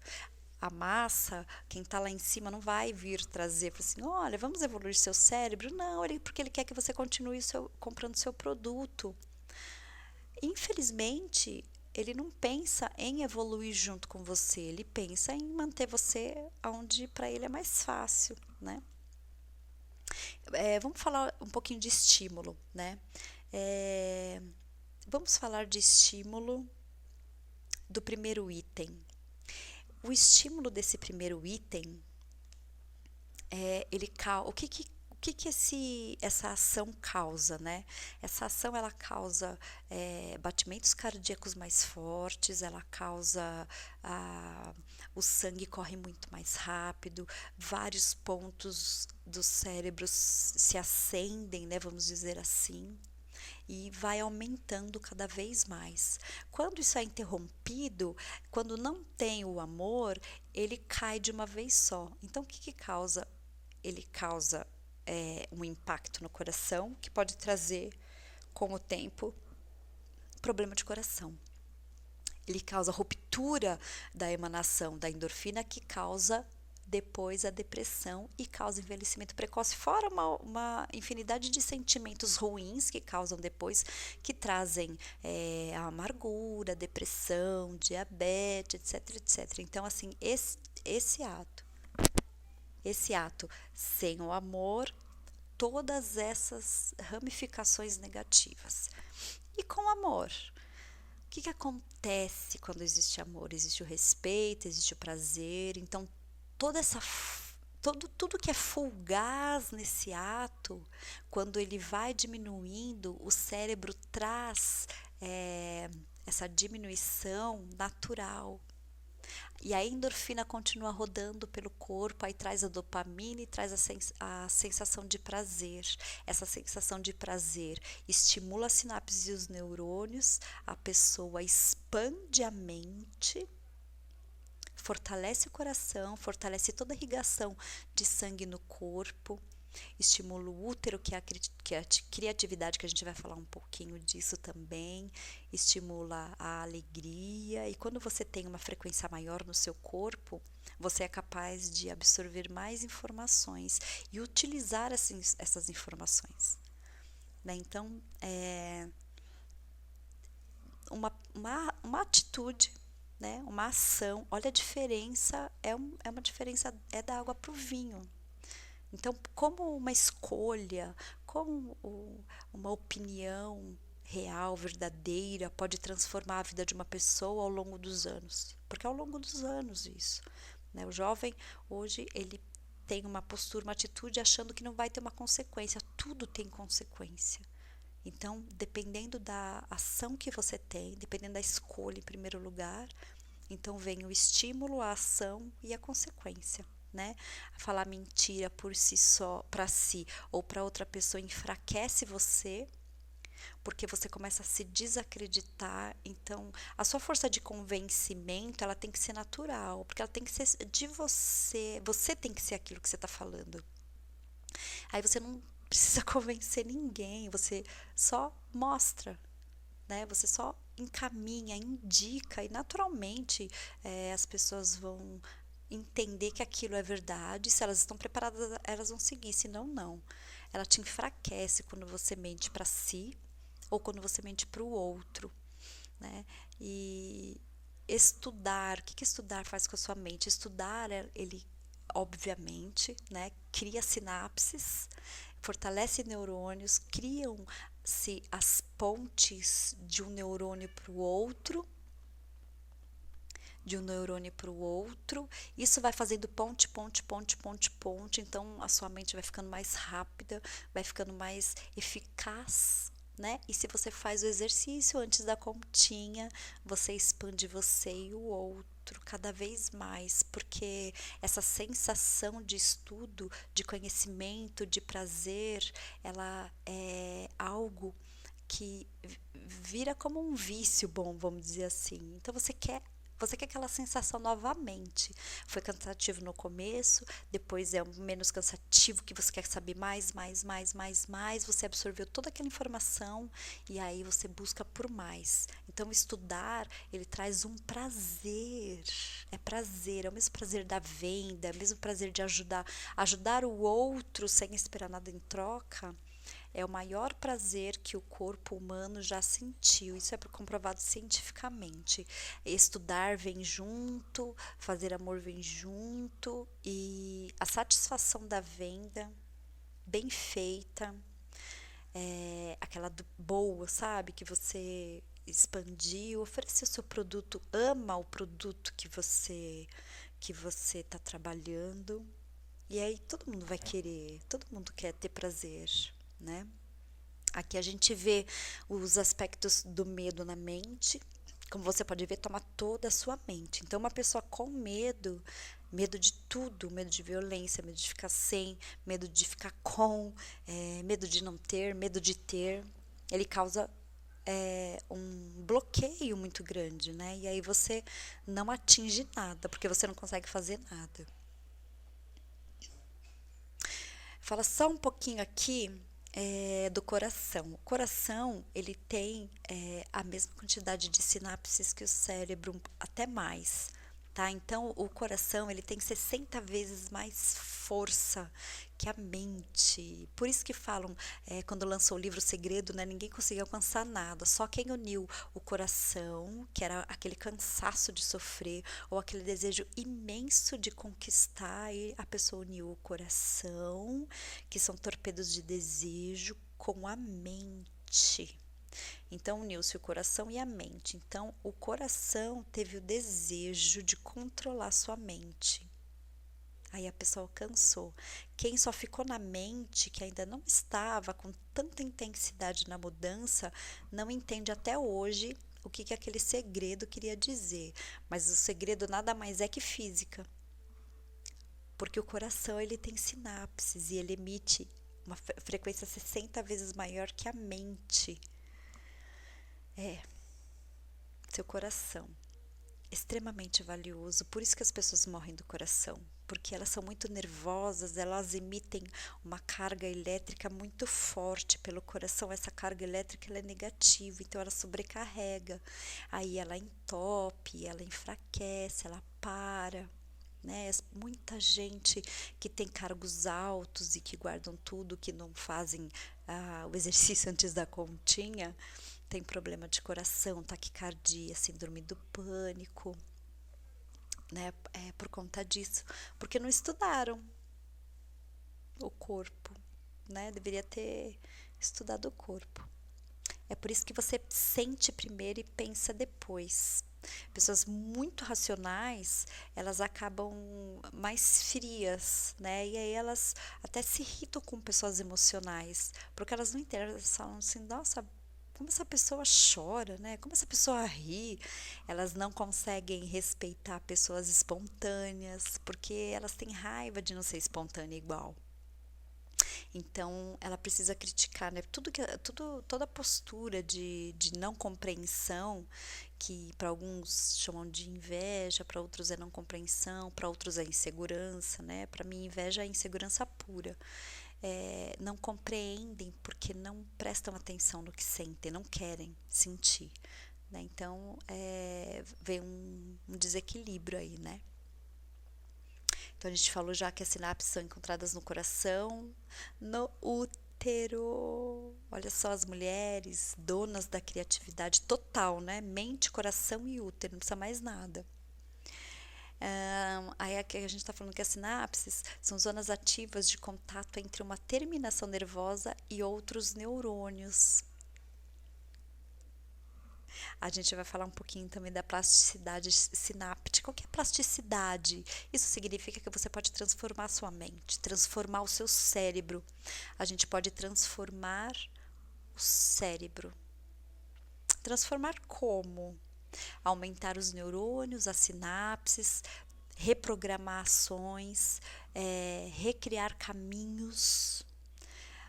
A massa, quem está lá em cima não vai vir trazer assim, olha, vamos evoluir seu cérebro. Não, porque ele quer que você continue comprando seu produto. Infelizmente, ele não pensa em evoluir junto com você, ele pensa em manter você onde para ele é mais fácil, né? Vamos falar um pouquinho de estímulo, né? Vamos falar de estímulo do primeiro item. O estímulo desse primeiro item, o que essa ação causa, né? Essa ação, ela causa batimentos cardíacos mais fortes, ela causa o sangue corre muito mais rápido, vários pontos do cérebro se acendem, né? Vamos dizer assim. E vai aumentando cada vez mais. Quando isso é interrompido, quando não tem o amor, ele cai de uma vez só. Então, o que causa? Ele causa um impacto no coração, que pode trazer, com o tempo, problema de coração. Ele causa ruptura da emanação da endorfina, que causa depois a depressão e causa envelhecimento precoce, fora uma infinidade de sentimentos ruins que causam depois, que trazem a amargura, depressão, diabetes, etc, etc. Então, assim, esse ato sem o amor, todas essas ramificações negativas. E com amor? O que acontece quando existe amor? Existe o respeito, existe o prazer. Então, tudo que é fugaz nesse ato, quando ele vai diminuindo, o cérebro traz essa diminuição natural. E a endorfina continua rodando pelo corpo, aí traz a dopamina e traz a sensação de prazer. Essa sensação de prazer estimula as sinapses e os neurônios, a pessoa expande a mente, fortalece o coração, fortalece toda a irrigação de sangue no corpo, estimula o útero, que é a criatividade, que a gente vai falar um pouquinho disso também, estimula a alegria, e quando você tem uma frequência maior no seu corpo, você é capaz de absorver mais informações e utilizar essas informações, né? Então, uma atitude, né? Uma ação, olha a diferença, é uma diferença, da água para o vinho. Então, como uma escolha, como uma opinião real, verdadeira, pode transformar a vida de uma pessoa ao longo dos anos? Porque é ao longo dos anos isso, né? O jovem, hoje, ele tem uma postura, uma atitude achando que não vai ter uma consequência. Tudo tem consequência. Então, dependendo da ação que você tem, dependendo da escolha em primeiro lugar, então vem o estímulo, a ação e a consequência, né? Falar mentira por si só, para si ou para outra pessoa, enfraquece você, porque você começa a se desacreditar. Então, a sua força de convencimento, ela tem que ser natural, porque ela tem que ser de você. Você tem que ser aquilo que você está falando. Aí você não precisa convencer ninguém, você só mostra, né? Você só encaminha, indica, e naturalmente as pessoas vão entender que aquilo é verdade. Se elas estão preparadas, elas vão seguir, senão não. Ela te enfraquece quando você mente para si ou quando você mente para o outro, né? E estudar, o que estudar faz com a sua mente? Estudar, ele obviamente, né, cria sinapses, fortalece neurônios, criam-se as pontes de um neurônio para o outro, de um neurônio para o outro. Isso vai fazendo ponte, ponte, ponte, ponte, ponte. Então a sua mente vai ficando mais rápida, vai ficando mais eficaz, né? E se você faz o exercício antes da continha, você expande você e o outro cada vez mais, porque essa sensação de estudo, de conhecimento, de prazer, ela é algo que vira como um vício bom, vamos dizer assim. Então você quer aquela sensação novamente. Foi cansativo no começo, depois é menos cansativo, que você quer saber mais, mais, mais, mais, mais. Você absorveu toda aquela informação e aí você busca por mais. Então, estudar, ele traz um prazer. É prazer, é o mesmo prazer da venda, é o mesmo prazer de ajudar o outro sem esperar nada em troca. É o maior prazer que o corpo humano já sentiu. Isso é comprovado cientificamente. Estudar vem junto, fazer amor vem junto, e a satisfação da venda, bem feita, aquela boa, sabe? Que você expandiu, ofereceu seu produto, ama o produto que você está trabalhando. E aí todo mundo vai querer, todo mundo quer ter prazer, né? Aqui a gente vê os aspectos do medo na mente. Como você pode ver, toma toda a sua mente. Então, uma pessoa com medo, medo de tudo, medo de violência, medo de ficar sem, medo de ficar com, medo de não ter, medo de ter, ele causa um bloqueio muito grande, né? E aí você não atinge nada, porque você não consegue fazer nada. Fala só um pouquinho aqui do coração. O coração, ele tem a mesma quantidade de sinapses que o cérebro, até mais, tá? Então, o coração, ele tem 60 vezes mais força que a mente. Por isso que falam, quando lançou o livro Segredo, né, ninguém conseguiu alcançar nada. Só quem uniu o coração, que era aquele cansaço de sofrer, ou aquele desejo imenso de conquistar, e a pessoa uniu o coração, que são torpedos de desejo, com a mente. Então, uniu-se o coração e a mente. Então, o coração teve o desejo de controlar sua mente. Aí a pessoa alcançou. Quem só ficou na mente, que ainda não estava com tanta intensidade na mudança, não entende até hoje o que aquele segredo queria dizer. Mas o segredo nada mais é que física. Porque o coração, ele tem sinapses e ele emite uma frequência 60 vezes maior que a mente. Seu coração. Extremamente valioso. Por isso que as pessoas morrem do coração. Porque elas são muito nervosas, elas emitem uma carga elétrica muito forte pelo coração. Essa carga elétrica, ela é negativa, então ela sobrecarrega. Aí ela entope, ela enfraquece, ela para. Né? Muita gente que tem cargos altos e que guardam tudo, que não fazem o exercício antes da continha, tem problema de coração, taquicardia, síndrome do pânico, né? Por conta disso, porque não estudaram o corpo, né? Deveria ter estudado o corpo. É por isso que você sente primeiro e pensa depois. Pessoas muito racionais, elas acabam mais frias, né? E aí elas até se irritam com pessoas emocionais, porque elas não entendem, elas falam assim, nossa, como essa pessoa chora, né? Como essa pessoa ri. Elas não conseguem respeitar pessoas espontâneas, porque elas têm raiva de não ser espontânea igual. Então, ela precisa criticar, né? Toda postura de não compreensão, que para alguns chamam de inveja, para outros é não compreensão, para outros é insegurança, né? Para mim, inveja é insegurança pura. Não compreendem porque não prestam atenção no que sentem, não querem sentir, né? Então, vem um desequilíbrio aí, né? Então, a gente falou já que as sinapses são encontradas no coração, no útero. Olha só, as mulheres, donas da criatividade total, né? Mente, coração e útero, não precisa mais nada. Aí aqui a gente está falando que as sinapses são zonas ativas de contato entre uma terminação nervosa e outros neurônios. A gente vai falar um pouquinho também da plasticidade sináptica. O que é plasticidade? Isso significa que você pode transformar a sua mente, transformar o seu cérebro. A gente pode transformar o cérebro. Transformar como? Aumentar os neurônios, as sinapses, reprogramar ações, recriar caminhos.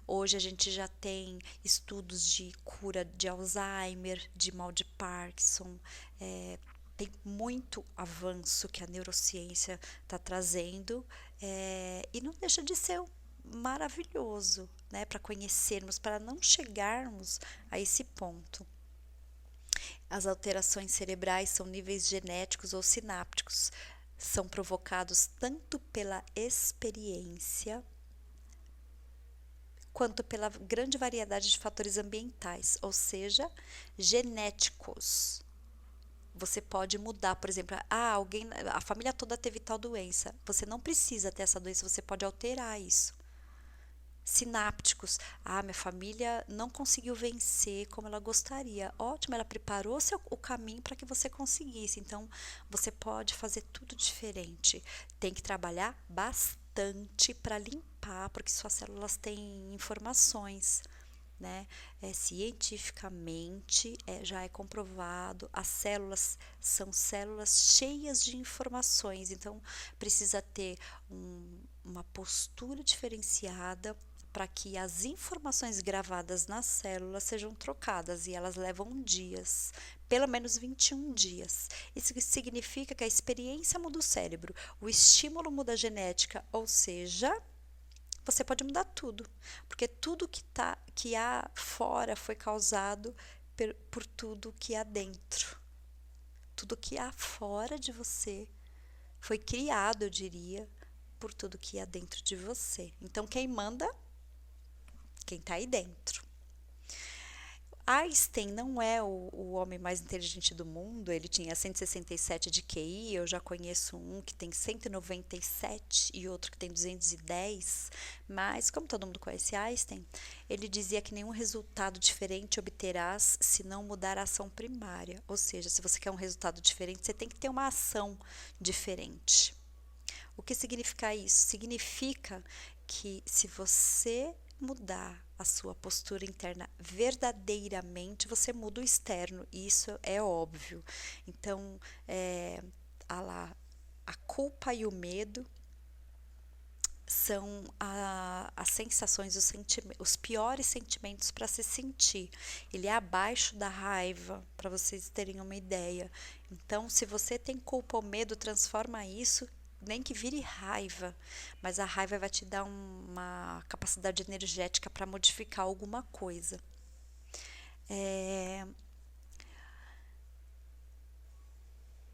Hoje a gente já tem estudos de cura de Alzheimer, de mal de Parkinson, tem muito avanço que a neurociência está trazendo, e não deixa de ser maravilhoso, né, para conhecermos, para não chegarmos a esse ponto. As alterações cerebrais são níveis genéticos ou sinápticos, são provocados tanto pela experiência quanto pela grande variedade de fatores ambientais, ou seja, genéticos. Você pode mudar, por exemplo, a família toda teve tal doença. Você não precisa ter essa doença, você pode alterar isso. Sinápticos. Minha família não conseguiu vencer como ela gostaria. Ótimo, ela preparou o caminho para que você conseguisse. Então, você pode fazer tudo diferente. Tem que trabalhar bastante para limpar, porque suas células têm informações, né? Cientificamente já é comprovado, as células são células cheias de informações, então precisa ter uma postura diferenciada para que as informações gravadas nas células sejam trocadas, e elas levam dias, pelo menos 21 dias. Isso significa que a experiência muda o cérebro, o estímulo muda a genética, ou seja, você pode mudar tudo, porque tudo que há fora foi causado por tudo que há dentro. Tudo que há fora de você foi criado, eu diria, por tudo que há dentro de você. Então, quem manda? Quem está aí dentro. Einstein não é o homem mais inteligente do mundo, ele tinha 167 de QI, eu já conheço um que tem 197 e outro que tem 210, mas como todo mundo conhece Einstein, ele dizia que nenhum resultado diferente obterás se não mudar a ação primária, ou seja, se você quer um resultado diferente, você tem que ter uma ação diferente. O que significa isso? Significa que se você mudar a sua postura interna verdadeiramente, você muda o externo, e isso é óbvio. Então, a culpa e o medo são as sensações, os piores sentimentos para se sentir. Ele é abaixo da raiva, para vocês terem uma ideia. Então, se você tem culpa ou medo, transforma isso, nem que vire raiva, mas a raiva vai te dar uma capacidade energética para modificar alguma coisa.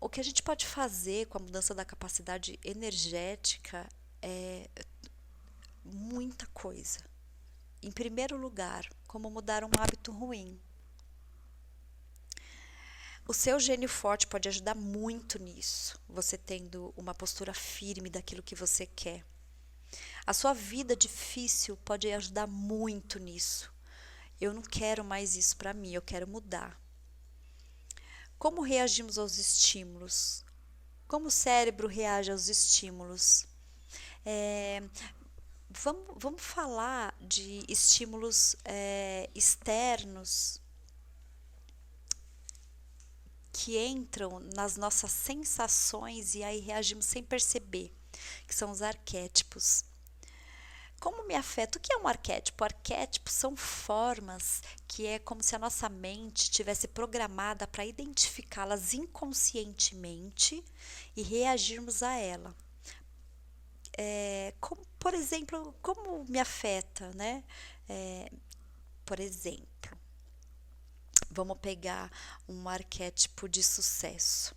O que a gente pode fazer com a mudança da capacidade energética é muita coisa. Em primeiro lugar, como mudar um hábito ruim. O seu gênio forte pode ajudar muito nisso, você tendo uma postura firme daquilo que você quer. A sua vida difícil pode ajudar muito nisso. Eu não quero mais isso para mim, eu quero mudar. Como reagimos aos estímulos? Como o cérebro reage aos estímulos? Vamos falar de estímulos externos que entram nas nossas sensações e aí reagimos sem perceber, que são os arquétipos. Como me afeta? O que é um arquétipo? Arquétipos são formas que é como se a nossa mente tivesse programada para identificá-las inconscientemente e reagirmos a ela. Por exemplo, como me afeta, né? Por exemplo, vamos pegar um arquétipo de sucesso.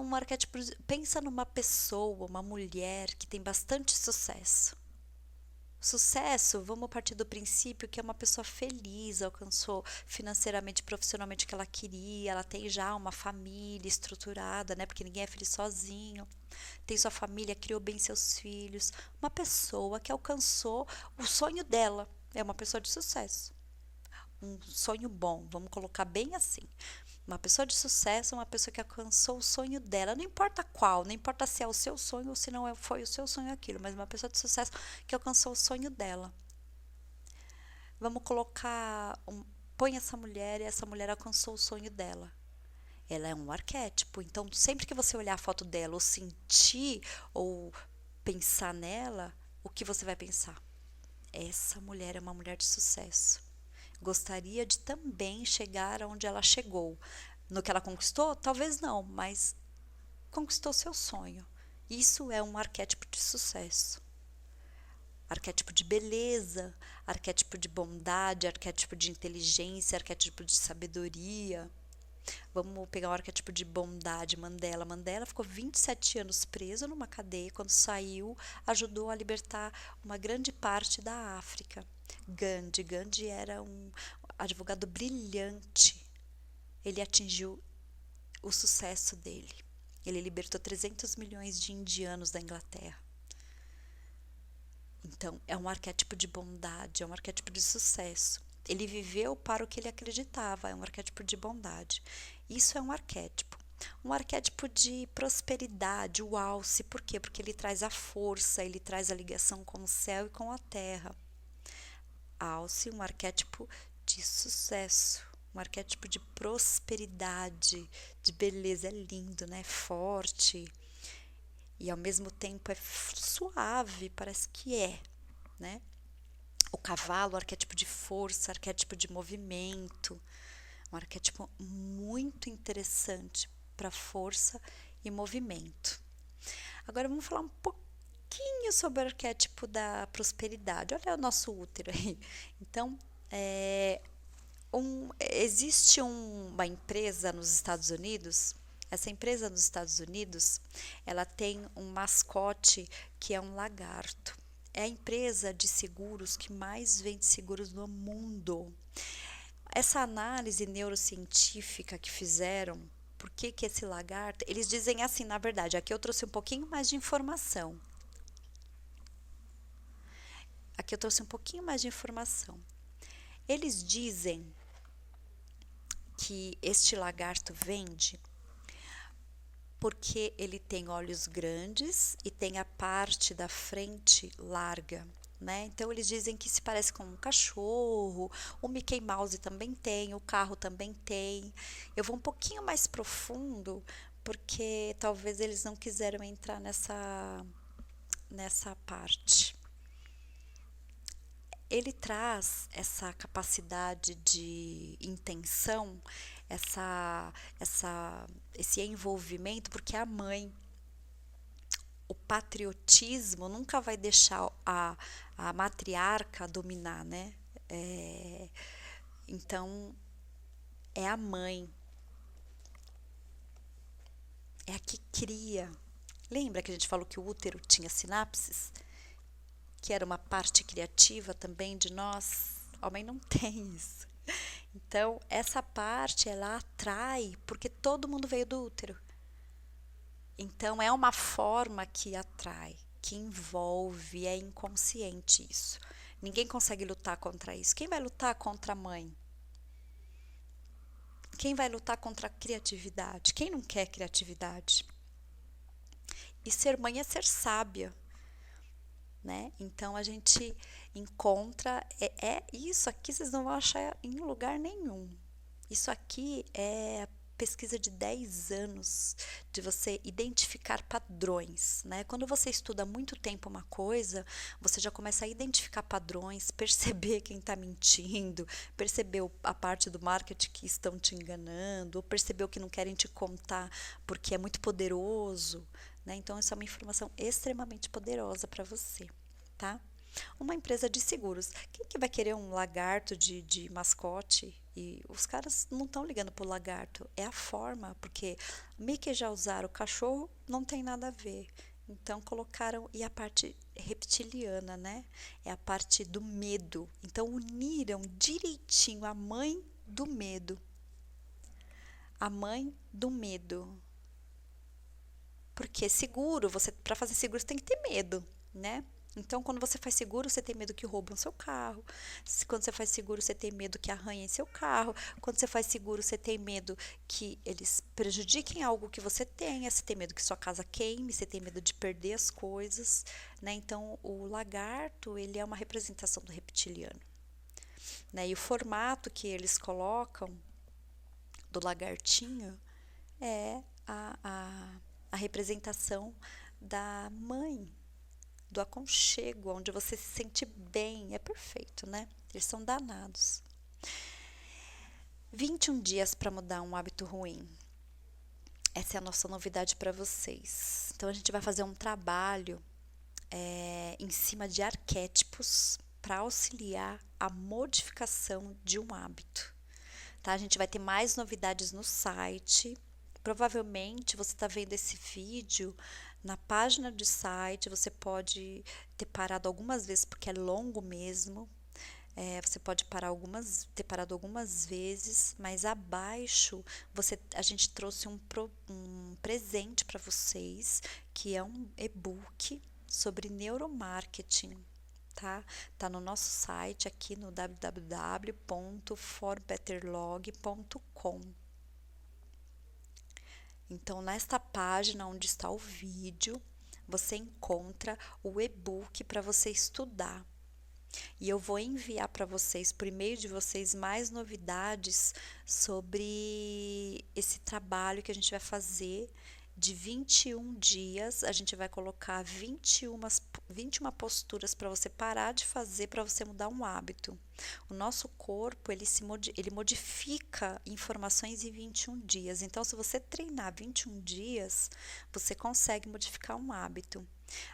Um arquétipo, pensa numa pessoa, uma mulher que tem bastante sucesso. Sucesso, vamos partir do princípio que é uma pessoa feliz, alcançou financeiramente, profissionalmente o que ela queria, ela tem já uma família estruturada, né? Porque ninguém é feliz sozinho. Tem sua família, criou bem seus filhos. Uma pessoa que alcançou o sonho dela é uma pessoa de sucesso. um sonho bom, vamos colocar bem assim. Uma pessoa de sucesso é uma pessoa que alcançou o sonho dela, não importa qual, não importa se é o seu sonho ou se não foi o seu sonho aquilo, mas uma pessoa de sucesso que alcançou o sonho dela. Vamos colocar, põe essa mulher e essa mulher alcançou o sonho dela. Ela é um arquétipo, então sempre que você olhar a foto dela ou sentir ou pensar nela, o que você vai pensar? Essa mulher é uma mulher de sucesso. Gostaria de também chegar onde ela chegou. No que ela conquistou? Talvez não, mas conquistou seu sonho. Isso é um arquétipo de sucesso. Arquétipo de beleza, arquétipo de bondade, arquétipo de inteligência, arquétipo de sabedoria. Vamos pegar o arquétipo de bondade, Mandela. Mandela ficou 27 anos preso numa cadeia. Quando saiu, ajudou a libertar uma grande parte da África. Gandhi era um advogado brilhante. Ele atingiu o sucesso dele. Ele libertou 300 milhões de indianos da Inglaterra. Então, é um arquétipo de bondade, é um arquétipo de sucesso. Ele viveu para o que ele acreditava, é um arquétipo de bondade. Isso é um arquétipo. Um arquétipo de prosperidade, o alce. Por quê? Porque ele traz a força, ele traz a ligação com o céu e com a terra. Alce, um arquétipo de sucesso, um arquétipo de prosperidade, de beleza. É lindo, né? Forte. E ao mesmo tempo é suave, parece que né? O cavalo, arquétipo de força, arquétipo de movimento, um arquétipo muito interessante para força e movimento. Agora vamos falar um pouquinho sobre o arquétipo da prosperidade. Olha o nosso útero aí. Então, existe uma empresa nos Estados Unidos. Essa empresa nos Estados Unidos, ela tem um mascote que é um lagarto. É a empresa de seguros que mais vende seguros no mundo. Essa análise neurocientífica que fizeram, por que esse lagarto, eles dizem assim, na verdade, aqui eu trouxe um pouquinho mais de informação. Eles dizem que este lagarto vende porque ele tem olhos grandes e tem a parte da frente larga, né? Então eles dizem que se parece com um cachorro, o Mickey Mouse também tem, o carro também tem. Eu vou um pouquinho mais profundo porque talvez eles não quiseram entrar nessa parte. Ele traz essa capacidade de intenção, esse envolvimento, porque a mãe, o patriotismo nunca vai deixar a matriarca dominar, né? Então, é a mãe, é a que cria. Lembra que a gente falou que o útero tinha sinapses? Que era uma parte criativa também de nós? Homem não tem isso. Então, essa parte, ela atrai, porque todo mundo veio do útero. Então, é uma forma que atrai, que envolve, é inconsciente isso. Ninguém consegue lutar contra isso. Quem vai lutar contra a mãe? Quem vai lutar contra a criatividade? Quem não quer criatividade? E ser mãe é ser sábia, né? Então, a gente encontra, isso aqui vocês não vão achar em lugar nenhum. Isso aqui é pesquisa de 10 anos de você identificar padrões, né? Quando você estuda há muito tempo uma coisa, você já começa a identificar padrões, perceber quem está mentindo, perceber a parte do marketing que estão te enganando, ou perceber o que não querem te contar porque é muito poderoso, né? Então, isso é uma informação extremamente poderosa para você, tá? Uma empresa de seguros. Quem que vai querer um lagarto de mascote? E os caras não estão ligando pro lagarto. É a forma, porque Mickey já usaram o cachorro, não tem nada a ver. Então colocaram, e a parte reptiliana, né? É a parte do medo. Então uniram direitinho a mãe do medo. A mãe do medo. Porque seguro, para fazer seguro você tem que ter medo, né? Então, quando você faz seguro, você tem medo que roubam seu carro. Quando você faz seguro, você tem medo que arranhem seu carro. Quando você faz seguro, você tem medo que eles prejudiquem algo que você tenha. Você tem medo que sua casa queime. Você tem medo de perder as coisas, né? Então, o lagarto, ele é uma representação do reptiliano, né? E o formato que eles colocam do lagartinho é a representação da mãe, do aconchego, onde você se sente bem. É perfeito, né? Eles são danados. 21 dias para mudar um hábito ruim. Essa é a nossa novidade para vocês. Então, a gente vai fazer um trabalho em cima de arquétipos para auxiliar a modificação de um hábito. Tá? A gente vai ter mais novidades no site. Provavelmente você está vendo esse vídeo na página do site. Você pode ter parado algumas vezes porque é longo mesmo. Você pode ter parado algumas vezes, mas abaixo a gente trouxe um presente para vocês, que é um e-book sobre neuromarketing. Tá no nosso site aqui no www.forbetterlog.com. Então, nesta página onde está o vídeo, você encontra o e-book para você estudar. E eu vou enviar para vocês, por e-mail de vocês, mais novidades sobre esse trabalho que a gente vai fazer de 21 dias. A gente vai colocar 21 posturas para você parar de fazer, para você mudar um hábito. O nosso corpo, ele modifica informações em 21 dias. Então, se você treinar 21 dias, você consegue modificar um hábito.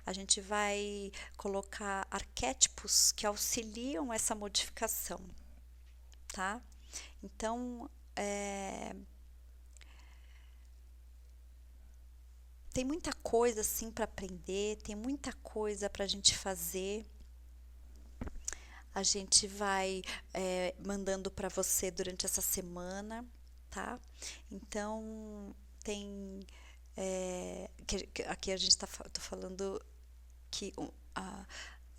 A gente vai colocar arquétipos que auxiliam essa modificação, tá? Então, tem muita coisa assim para aprender, tem muita coisa para a gente fazer. A gente vai mandando para você durante essa semana, tá? Então, tem aqui a gente tô falando que eu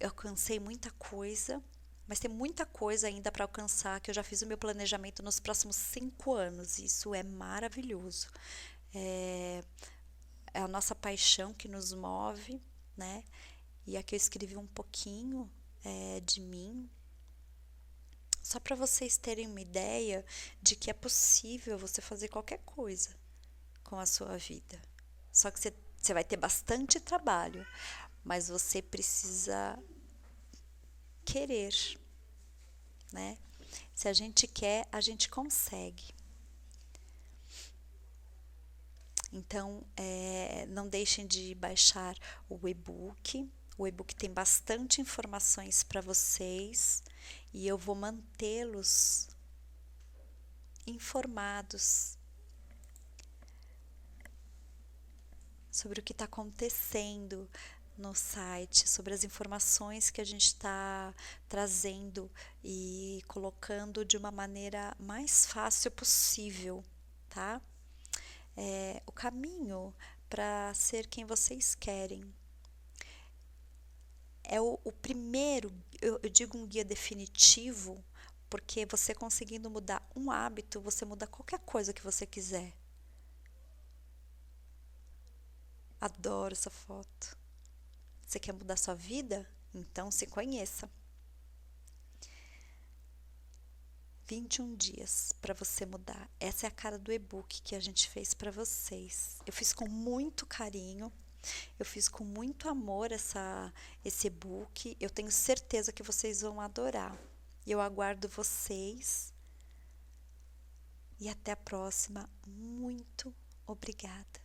alcancei muita coisa, mas tem muita coisa ainda para alcançar, que eu já fiz o meu planejamento nos próximos 5 anos, e isso é maravilhoso. É a nossa paixão que nos move, né? E aqui eu escrevi um pouquinho de mim, só para vocês terem uma ideia de que é possível você fazer qualquer coisa com a sua vida. Só que você vai ter bastante trabalho, mas você precisa querer, né? Se a gente quer, a gente consegue. Então, não deixem de baixar o e-book. O e-book tem bastante informações para vocês e eu vou mantê-los informados sobre o que está acontecendo no site, sobre as informações que a gente está trazendo e colocando de uma maneira mais fácil possível, tá? O caminho para ser quem vocês querem. É o primeiro, eu digo um guia definitivo, porque você conseguindo mudar um hábito, você muda qualquer coisa que você quiser. Adoro essa foto. Você quer mudar sua vida? Então se conheça. 21 dias para você mudar. Essa é a cara do e-book que a gente fez para vocês. Eu fiz com muito carinho. Eu fiz com muito amor esse e-book. Eu tenho certeza que vocês vão adorar. Eu aguardo vocês. E até a próxima. Muito obrigada.